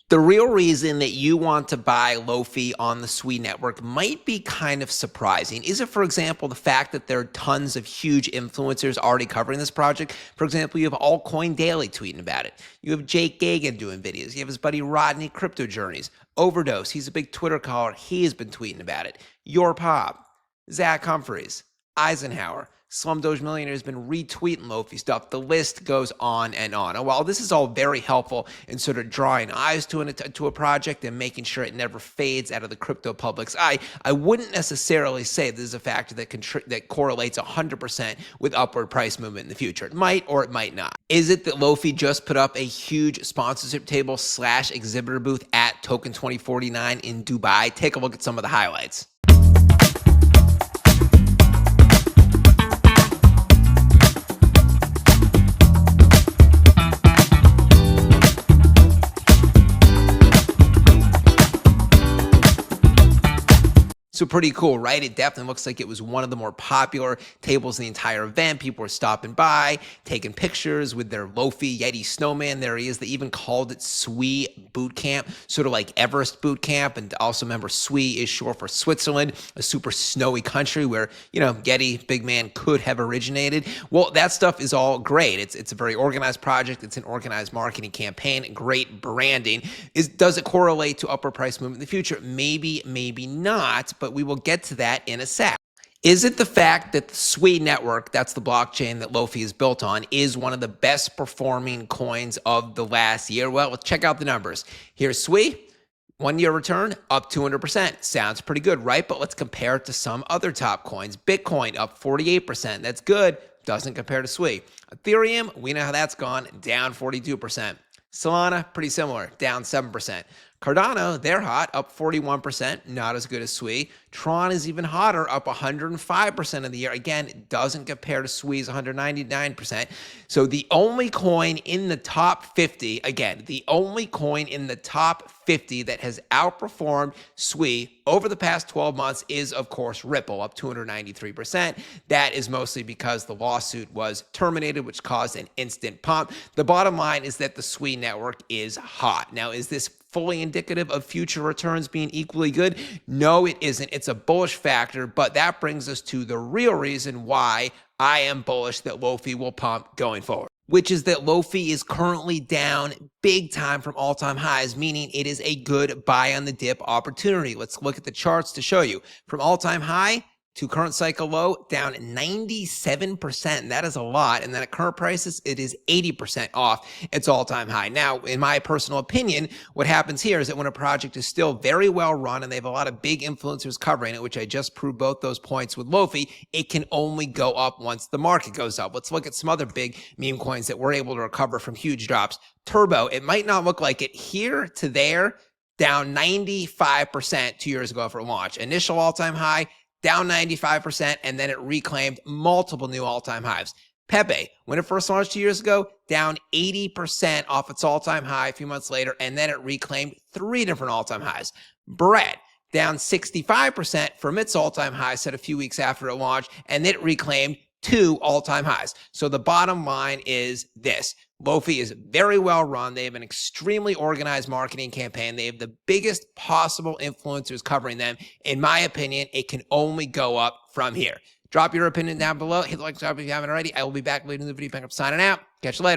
The real reason that you want to buy LOFI on the SWE network might be kind of surprising. Is it, for example, the fact that there are tons of huge influencers already covering this project? For example, you have Altcoin Daily tweeting about it. You have Jake Gagan doing videos. You have his buddy Rodney Crypto Journeys. Overdose, he's a big Twitter caller. He has been tweeting about it. Your Pop, Zach Humphreys, Eisenhower, Slum Doge Millionaire has been retweeting LOFI stuff. The list goes on and on. And while this is all very helpful in sort of drawing eyes to a project and making sure it never fades out of the crypto public's eye, I wouldn't necessarily say this is a factor that correlates 100% with upward price movement in the future. It might or it might not. Is it that LOFI just put up a huge sponsorship table / exhibitor booth at Token 2049 in Dubai? Take a look at some of the highlights. So pretty cool, right? It definitely looks like it was one of the more popular tables in the entire event. People were stopping by, taking pictures with their LOFI Yeti snowman. There he is. They even called it SWE Boot Camp, sort of like Everest Boot Camp. And also remember, SWE is short for Switzerland, a super snowy country where, you know, Yeti, big man, could have originated. Well, that stuff is all great. It's a very organized project. It's an organized marketing campaign, great branding. Does it correlate to upper price movement in the future? Maybe, maybe not, but we will get to that in a sec. Is it the fact that the SWE network, that's the blockchain that LOFI is built on, is one of the best performing coins of the last year? Well, let's check out the numbers. Here's SWE. 1 year return up 200%. Sounds pretty good, right? But let's compare it to some other top coins. Bitcoin up 48%. That's good. Doesn't compare to SWE. Ethereum, we know how that's gone, down 42%. Solana, pretty similar, down 7%. Cardano, they're hot, up 41%, not as good as SWE. Tron is even hotter, up 105% of the year. Again, it doesn't compare to SWE's 199%. So the only coin in the top 50, again, the only coin in the top 50 that has outperformed SWE over the past 12 months is, of course, Ripple, up 293%. That is mostly because the lawsuit was terminated, which caused an instant pump. The bottom line is that the SWE network is hot. Now, is this fully indicative of future returns being equally good? No, it isn't. It's a bullish factor, but that brings us to the real reason why I am bullish that LOFI will pump going forward, which is that LOFI is currently down big time from all-time highs, meaning it is a good buy on the dip opportunity. Let's look at the charts to show you. From all-time high to current cycle low, down 97%. That is a lot. And then at current prices, it is 80% off its all-time high. Now, in my personal opinion, what happens here is that when a project is still very well run and they have a lot of big influencers covering it, which I just proved both those points with LOFI, it can only go up once the market goes up. Let's look at some other big meme coins that were able to recover from huge drops. Turbo, it might not look like it here to there, down 95% 2 years ago after launch. Initial all-time high, down 95%, and then it reclaimed multiple new all-time highs. Pepe, when it first launched 2 years ago, down 80% off its all-time high a few months later, and then it reclaimed 3 different all-time highs. Bread, down 65% from its all-time high set a few weeks after it launched, and it reclaimed 2 all-time highs. So the bottom line is this. LOFI is very well run. They have an extremely organized marketing campaign. They have the biggest possible influencers covering them. In my opinion, it can only go up from here. Drop your opinion down below. Hit the like button if you haven't already. I will be back later in the video. I'm signing out. Catch you later.